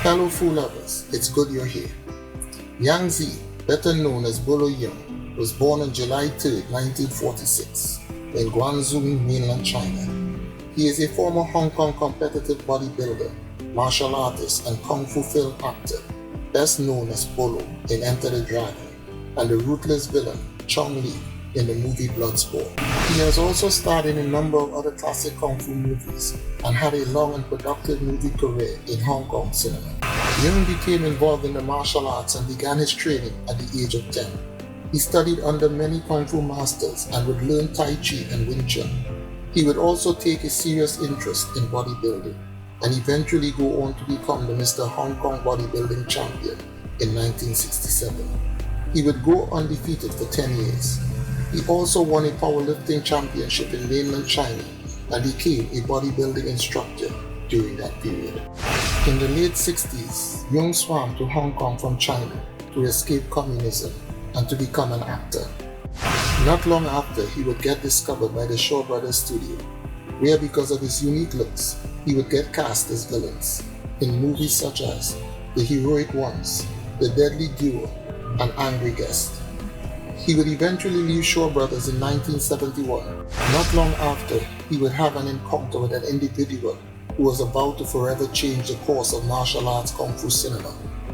Hello Fu lovers, it's good you're here. Yang Zi, better known as Bolo Yeung, was born on July 3, 1946, in Guangzhou, mainland China. He is a former Hong Kong competitive bodybuilder, martial artist, and kung fu film actor, best known as Bolo in Enter the Dragon, and the ruthless villain Chong Li in the movie Bloodsport. He has also starred in a number of other classic kung fu movies and had a long and productive movie career in Hong Kong cinema. Yeung became involved in the martial arts and began his training at the age of 10. He studied under many kung fu masters and would learn Tai Chi and Wing Chun. He would also take a serious interest in bodybuilding and eventually go on to become the Mr. Hong Kong bodybuilding champion in 1967. He would go undefeated for 10 years. He also won a powerlifting championship in mainland China and became a bodybuilding instructor during that period. In the late 60s, Yeung swam to Hong Kong from China to escape communism and to become an actor. Not long after, he would get discovered by the SureBros.Ent studio, where because of his unique looks, he would get cast as villains in movies such as The Heroic Ones, The Deadly Duo, and Angry Guest. He would eventually leave SureBros. In 1971. Not long after, he would have an encounter with an individual who was about to forever change the course of martial arts kung fu cinema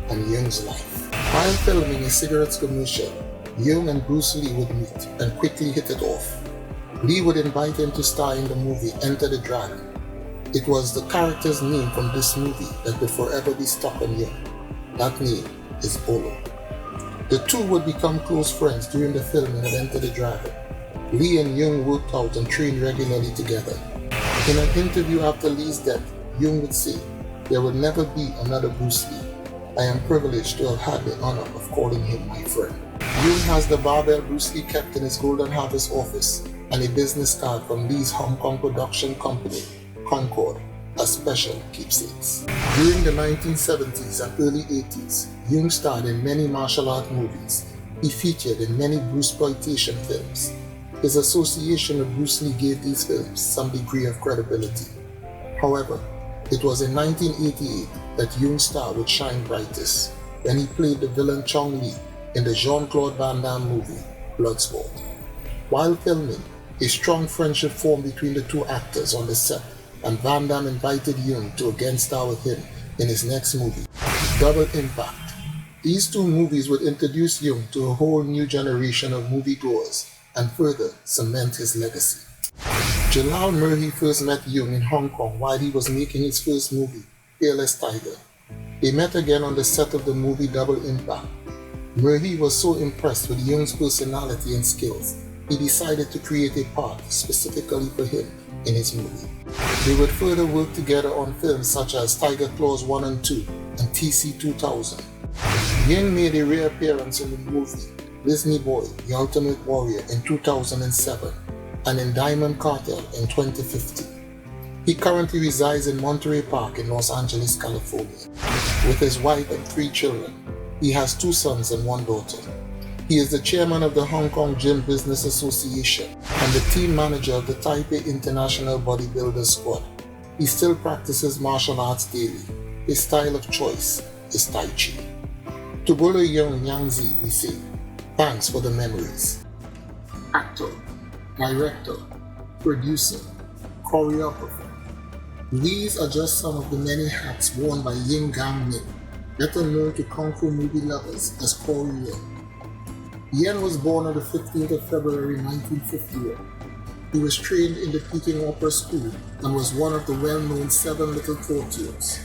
and Yeung's life. While filming a cigarettes commercial, Yeung and Bruce Lee would meet and quickly hit it off. Lee would invite him to star in the movie Enter the Dragon. It was the character's name from this movie that would forever be stuck on Yeung. That name is Bolo. The two would become close friends during the filming of Enter the Dragon. Lee and Yeung worked out and trained regularly together. In an interview after Lee's death, Yeung would say, "There will never be another Bruce Lee. I am privileged to have had the honor of calling him my friend." Yeung has the barbell Bruce Lee kept in his Golden Harvest office and a business card from Lee's Hong Kong production company, Concord, as special keepsakes. During the 1970s and early 80s, Yeung starred in many martial art movies. He featured in many Bruceploitation films. His association with Bruce Lee gave these films some degree of credibility. However, it was in 1988 that Yeung's star would shine brightest when he played the villain Chong Li in the Jean-Claude Van Damme movie Bloodsport. While filming, a strong friendship formed between the two actors on the set, and Van Damme invited Yeung to again star with him in his next movie, Double Impact. These two movies would introduce Yeung to a whole new generation of moviegoers and further cement his legacy. Jalal Murhi first met Yeung in Hong Kong while he was making his first movie, Fearless Tiger. They met again on the set of the movie Double Impact. Murhi was so impressed with Yeung's personality and skills, he decided to create a part specifically for him in his movie. They would further work together on films such as Tiger Claws 1 and 2 and TC 2000. Yeung made a rare appearance in the movie Disney Boy, The Ultimate Warrior in 2007 and in Diamond Cartel in 2015. He currently resides in Monterey Park in Los Angeles, California. With his wife and 3 children, he has 2 sons and 1 daughter. He is the chairman of the Hong Kong Gym Business Association and the team manager of the Taipei International Bodybuilders Squad. He still practices martial arts daily. His style of choice is Tai Chi. To Bolo Yeung and Yang Zi, we say, thanks for the memories. Actor, director, producer, choreographer. These are just some of the many hats worn by Yeung Gang-min, better known to Kung Fu movie lovers as Corey Yeung. Yen was born on the 15th of February 1951. He was trained in the Peking Opera School and was one of the well-known 7 little courtiers.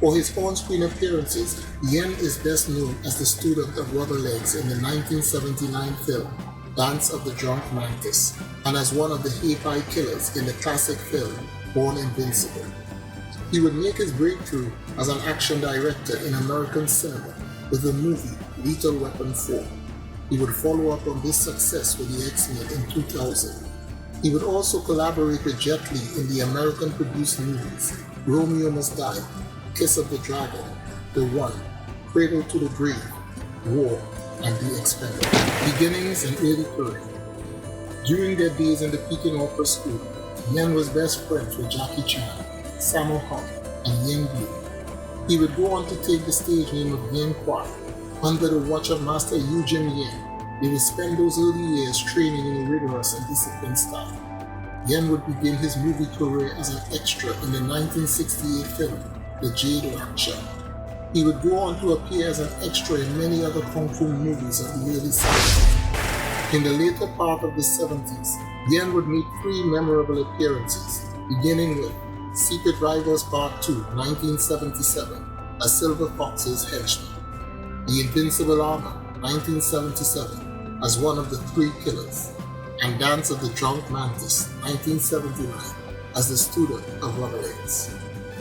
For his on-screen appearances, Yen is best known as the student of Rubber Legs in the 1979 film Dance of the Drunk Mantis and as one of the Hei killers in the classic film Born Invincible. He would make his breakthrough as an action director in American cinema with the movie Lethal Weapon 4. He would follow up on this success with the X-Men in 2000. He would also collaborate with Jet Li in the American-produced movies Romeo Must Die, Kiss of the Dragon, The One, Cradle to the Grave, War, and The Expendables. Beginnings and early career. During their days in the Peking Opera School, Yen was best friends with Jackie Chan, Sammo Hung, and Yeung. He would go on to take the stage name of Yuen Kwai under the watch of Master Yu Jin Yang. They would spend those early years training in a rigorous and disciplined style. Yuen would begin his movie career as an extra in the 1968 film, The Jade Rapture. He would go on to appear as an extra in many other kung fu movies of the early 70s. In the later part of the 70s, Yuen would make 3 memorable appearances, beginning with Secret Rivals Part 2, 1977, as Silver Fox's henchman. The Invincible Armor, 1977, as one of the 3 killers, and Dance of the Drunk Mantis, 1979, as the student of Rubberlegs.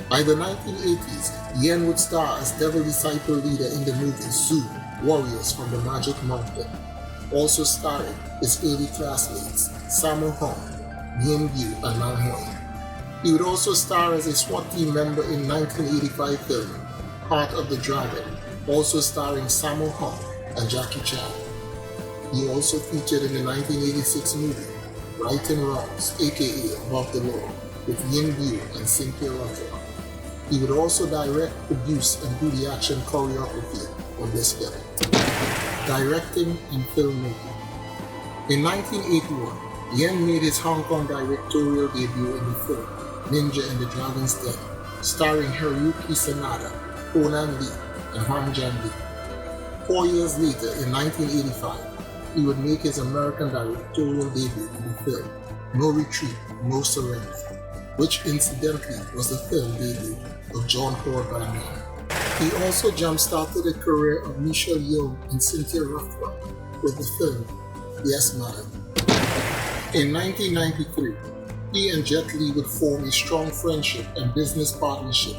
By the 1980s, Yuen would star as Devil Disciple leader in the movie Zoo, Warriors from the Magic Mountain, also starring his early classmates Sammo Hung, Yeung, and Nam Hoi. He would also star as a SWAT team member in 1985 film Heart of the Dragon, also starring Sammo Hung and Jackie Chan. He also featured in the 1986 movie Right and Wrongs, aka Above the Law, with Yeung and Cynthia Rothrock. He would also direct, produce, and do the action choreography on this film. Directing and filmmaking. In 1981, Yeung made his Hong Kong directorial debut in the film Ninja in the Dragon's Den, starring Hiroyuki Sanada, Conan Lee, and Hwang Jan-lee. 4 years later, in 1985, he would make his American directorial debut in the film No Retreat, No Surrender, which incidentally was the film debut of John Claude Van Damme. He also jump-started the career of Michelle Yeoh and Cynthia Rothrock with the film Yes Madam. In 1993, he and Jet Li would form a strong friendship and business partnership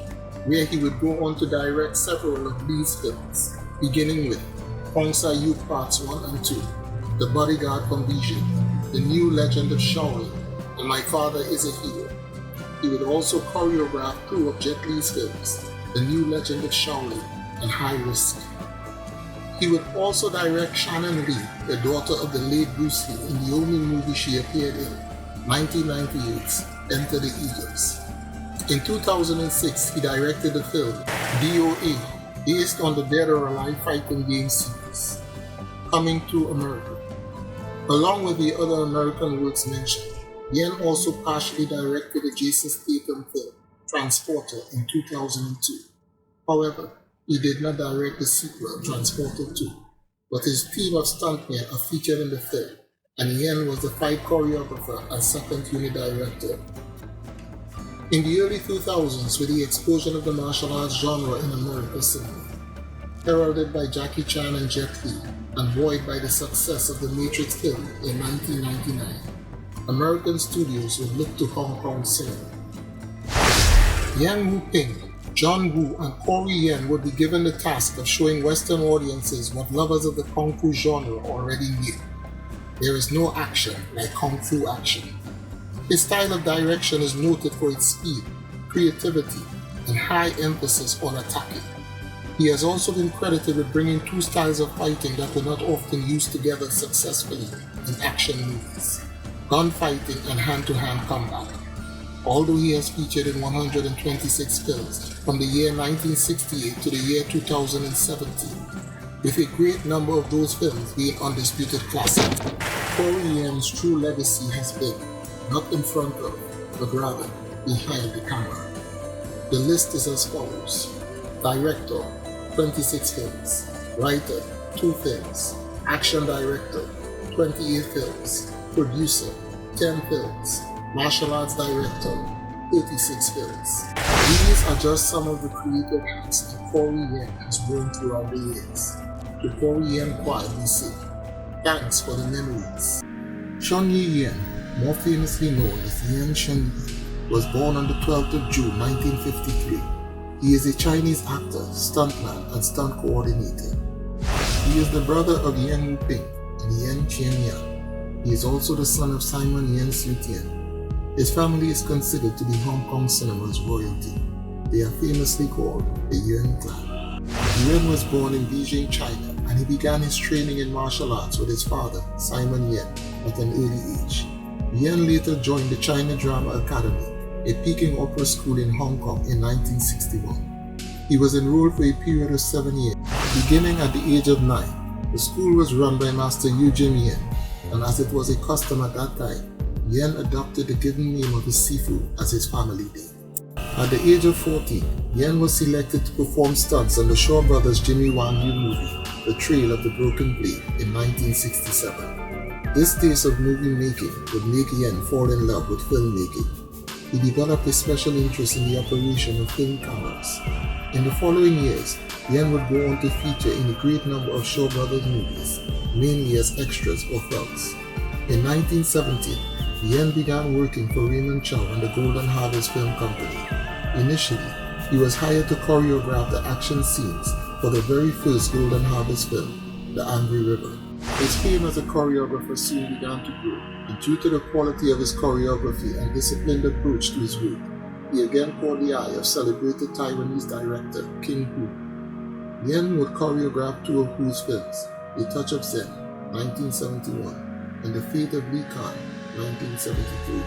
where he would go on to direct several of Li's films, beginning with Hong Sa-yu Parts 1 and 2, The Bodyguard from Beijing, The New Legend of Shaolin, and My Father is a Hero. He would also choreograph 2 of Jet Li's films, The New Legend of Shaolin and High Risk. He would also direct Shannon Lee, the daughter of the late Bruce Lee, in the only movie she appeared in, 1998's Enter the Eagles. In 2006, he directed the film DOA, based on the Dead or Alive fighting game series, Coming to America. Along with the other American works mentioned, Yeung also partially directed the Jason Statham film Transporter in 2002. However, he did not direct the sequel Transporter 2, but his team of stuntmen are featured in the film, and Yeung was the fight choreographer and second unit director. In the early 2000s, with the explosion of the martial arts genre in American cinema, heralded by Jackie Chan and Jet Li, and buoyed by the success of the Matrix film in 1999, American studios would look to Hong Kong cinema. Yuen Woo-ping, John Woo, and Corey Yuen would be given the task of showing Western audiences what lovers of the Kung Fu genre already knew. There is no action like Kung Fu action. His style of direction is noted for its speed, creativity, and high emphasis on attacking. He has also been credited with bringing 2 styles of fighting that were not often used together successfully in action movies: gunfighting and hand-to-hand combat. Although he has featured in 126 films from the year 1968 to the year 2017, with a great number of those films being undisputed classics, Corey Yen's true legacy has been not in front of, but rather behind the camera. The list is as follows: Director, 26 films; Writer, 2 films; Action Director, 28 films; Producer, 10 films; Martial Arts Director, 36 films. These are just some of the creative hats that Corey Yen has worn throughout the years. To Corey Yen Kwai, we say, thanks for the memories. Chun Yi-yen, more famously known as Yen Chun Yi, was born on the 12th of June 1953. He is a Chinese actor, stuntman, and stunt coordinator. He is the brother of Yuen Woo-ping and Lam Ching Ying. He is also the son of Simon Yen Su-tien. His family is considered to be Hong Kong cinema's royalty. They are famously called the Yeung clan. Yuen was born in Beijing, China, and he began his training in martial arts with his father, Simon Yen, at an early age. Yuen later joined the China Drama Academy, a Peking opera school in Hong Kong, in 1961. He was enrolled for a period of 7 years. Beginning at the age of 9, the school was run by Master Yu Jin, and as it was a custom at that time, Yen adopted the given name of his Sifu as his family name. At the age of 14, Yen was selected to perform stunts on the Shaw Brothers' Jimmy Wang Yu movie, The Trail of the Broken Blade, in 1967. This taste of movie making would make Yen fall in love with filmmaking. He developed a special interest in the operation of film cameras. In the following years, Yen would go on to feature in a great number of Shaw Brothers movies, mainly as extras or films. In 1970, Yen began working for Raymond Chow and the Golden Harvest Film Company. Initially, he was hired to choreograph the action scenes for the very first Golden Harvest film, The Angry River. His fame as a choreographer soon began to grow, and due to the quality of his choreography and disciplined approach to his work, he again caught the eye of celebrated Taiwanese director King Hu. Yen would choreograph two of Hu's films, A Touch of Zen, 1971, and The Fate of Li Khan, 1973.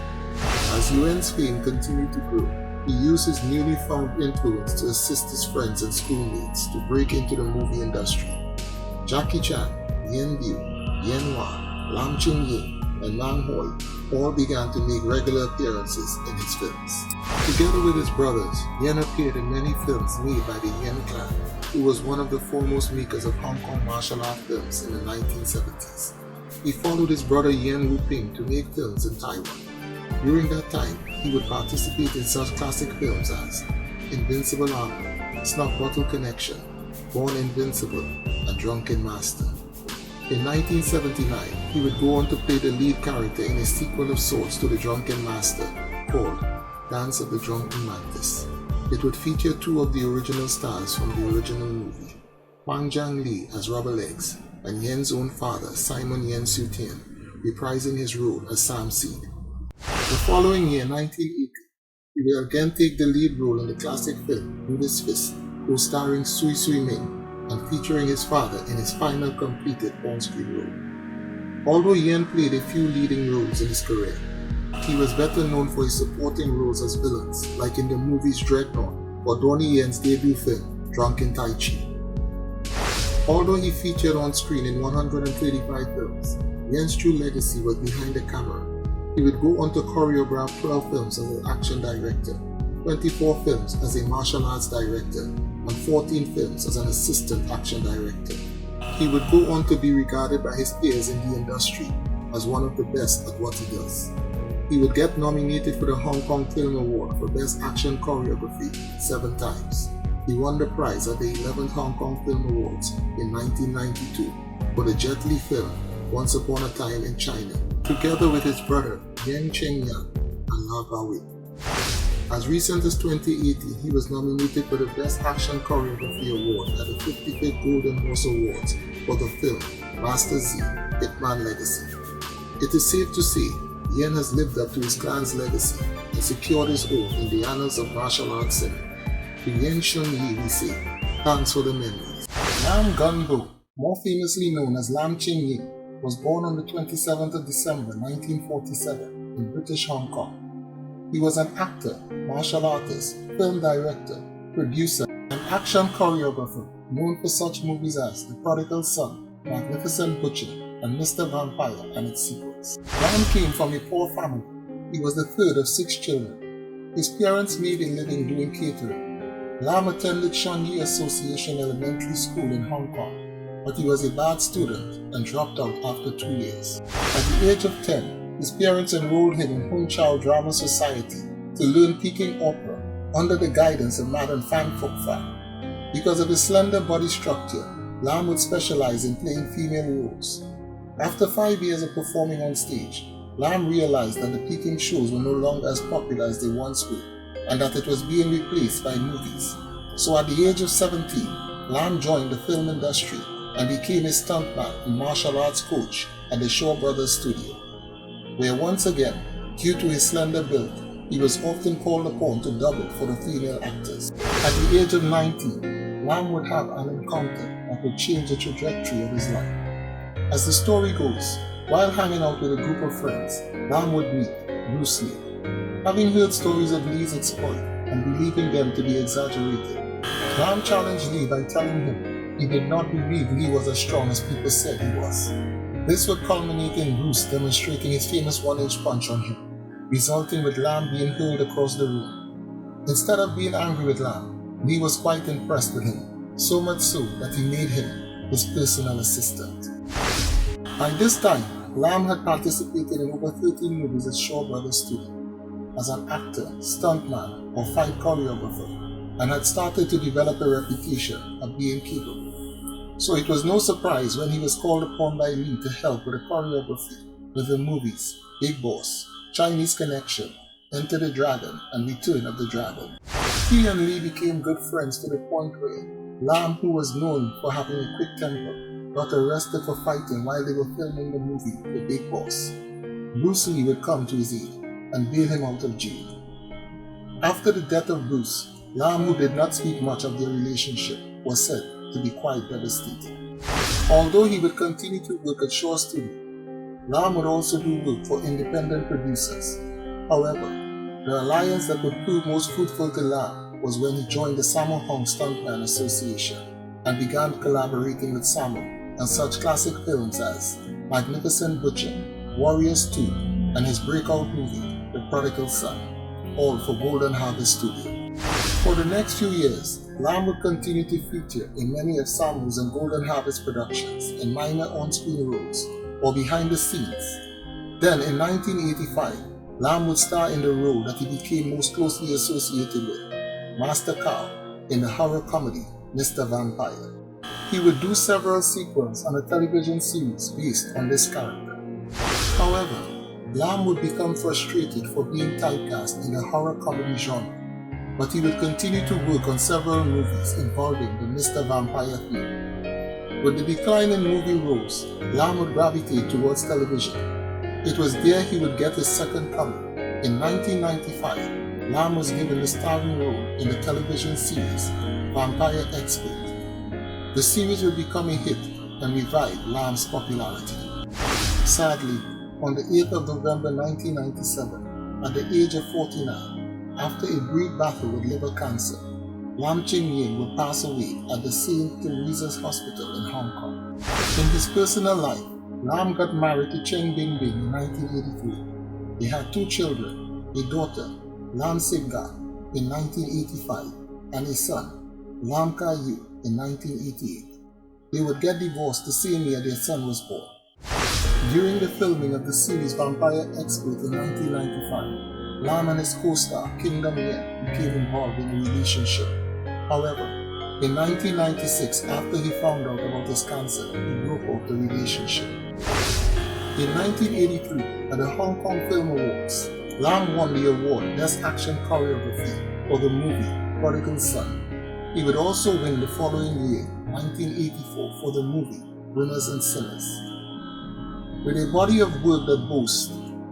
As Yuen's fame continued to grow, he used his newly found influence to assist his friends and schoolmates to break into the movie industry. Jackie Chan, Yen Liu, Yen Wang, Lam Ching Ying, and Mang Hoi all began to make regular appearances in his films. Together with his brothers, Yen appeared in many films made by the Yen clan, who was one of the foremost makers of Hong Kong martial art films in the 1970s. He followed his brother Yuen Woo-ping to make films in Taiwan. During that time, he would participate in such classic films as Invincible Armor, Snuff Bottle Connection, Born Invincible, and Drunken Master. In 1979, he would go on to play the lead character in a sequel of sorts to The Drunken Master called Dance of the Drunken Mantis. It would feature two of the original stars from the original movie, Wang Jiang Li as Rubber Legs, and Yen's own father, Simon Yen Su-tien, reprising his role as Sam Seed. The following year, 1980, he will again take the lead role in the classic film Buddha's Fist, co-starring Sui Sui Ming and featuring his father in his final completed on-screen role. Although Yen played a few leading roles in his career, he was better known for his supporting roles as villains, like in the movies Dreadnought or Donnie Yen's debut film Drunken Tai Chi. Although he featured on screen in 135 films, Yen's true legacy was behind the camera. He would go on to choreograph 12 films as an action director, 24 films as a martial arts director, and 14 films as an assistant action director. He would go on to be regarded by his peers in the industry as one of the best at what he does. He would get nominated for the Hong Kong Film Award for Best Action Choreography 7 times. He won the prize at the 11th Hong Kong Film Awards in 1992 for the Jet Li film Once Upon a Time in China, together with his brother Lam Ching Ying and La Wei. As recent as 2018, he was nominated for the Best Action Choreography Award at the 55th Golden Horse Awards for the film Master Z, Hitman Legacy. It is safe to say Yen has lived up to his clan's legacy and secured his own in the annals of martial arts cinema. To Yen Shun Yi we say, thanks for the memories. Lam Gun-bo, more famously known as Lam Ching Ying, was born on the 27th of December 1947 in British Hong Kong. He was an actor, martial artist, film director, producer, and action choreographer known for such movies as The Prodigal Son, Magnificent Butcher, and Mr. Vampire and its sequels. Lam came from a poor family. He was the third of 6 children. His parents made a living doing catering. Lam attended Shun Yi Association Elementary School in Hong Kong, but he was a bad student and dropped out after 2 years. At the age of 10, his parents enrolled him in Hung Chau Drama Society to learn Peking opera under the guidance of Madame Fan Fook Fan. Because of his slender body structure, Lam would specialize in playing female roles. After 5 years of performing on stage, Lam realized that the Peking shows were no longer as popular as they once were, and that it was being replaced by movies. So at the age of 17, Lam joined the film industry and became a stuntman and martial arts coach at the Shaw Brothers studio, where once again, due to his slender build, he was often called upon to double for the female actors. At the age of 19, Lam would have an encounter that would change the trajectory of his life. As the story goes, while hanging out with a group of friends, Lam would meet Bruce Lee. Having heard stories of Lee's exploit and believing them to be exaggerated, Lam challenged Lee by telling him he did not believe Lee was as strong as people said he was. This would culminate in Bruce demonstrating his famous 1-inch punch on him, resulting with Lam being hurled across the room. Instead of being angry with Lam, Lee was quite impressed with him, so much so that he made him his personal assistant. By this time, Lam had participated in over 13 movies at Shaw Brothers Studio as an actor, stuntman, or fight choreographer, and had started to develop a reputation of being capable. So it was no surprise when he was called upon by Lee to help with the choreography with the movies Big Boss, Chinese Connection, Enter the Dragon, and Return of the Dragon. He and Lee became good friends to the point where Lam, who was known for having a quick temper, got arrested for fighting while they were filming the movie The Big Boss. Bruce Lee would come to his aid and bail him out of jail. After the death of Bruce, Lam, who did not speak much of their relationship, was said to be quite devastated. Although he would continue to work at Shaw Studio, Lam would also do work for independent producers. However, the alliance that would prove most fruitful to Lam was when he joined the Sammo Hung Stuntman Association and began collaborating with Sammo on such classic films as Magnificent Butcher, Warriors 2, and his breakout movie, The Prodigal Son, all for Golden Harvest Studio. For the next few years, Lam would continue to feature in many of Sammo's and Golden Harvest productions in minor on-screen roles or behind the scenes. Then in 1985, Lam would star in the role that he became most closely associated with, Master Carl, in the horror comedy Mr. Vampire. He would do several sequels on a television series based on this character. However, Lam would become frustrated for being typecast in the horror comedy genre, but he would continue to work on several movies involving the Mr. Vampire theme. With the decline in movie roles, Lam would gravitate towards television. It was there he would get his second coming. In 1995, Lam was given the starring role in the television series Vampire Expert. The series would become a hit and revive Lam's popularity. Sadly, on the 8th of November 1997, at the age of 49, after a brief battle with liver cancer, Lam Ching Ying would pass away at the St. Teresa's Hospital in Hong Kong. In his personal life, Lam got married to Cheng Bing Bing in 1983. They had 2 children, a daughter, Lam Sing-ga, in 1985, and a son, Lam Ka-yu, in 1988. They would get divorced the same year their son was born. During the filming of the series Vampire Expert in 1995, Lam and his co-star Kingdom Yen became involved in a relationship. However, in 1996, after he found out about his cancer, he broke off the relationship. In 1983, at the Hong Kong Film Awards, Lam won the award Best Action Choreography for the movie Prodigal Son. He would also win the following year, 1984, for the movie Winners and Sinners. With a body of work that boasts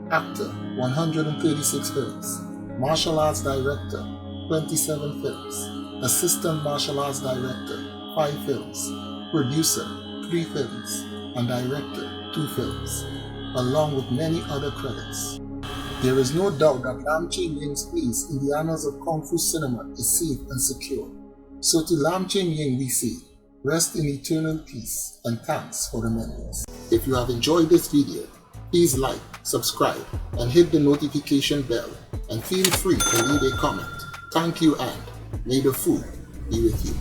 actor, 136 films, martial arts director, 27 films, assistant martial arts director, 5 films, producer, 3 films, and director, 2 films, along with many other credits. There is no doubt that Lam Ching Ying's place in the annals of Kung Fu cinema is safe and secure. So to Lam Ching Ying we say, rest in eternal peace and thanks for the memories. If you have enjoyed this video, please like, subscribe, and hit the notification bell, and feel free to leave a comment. Thank you, and may the food be with you.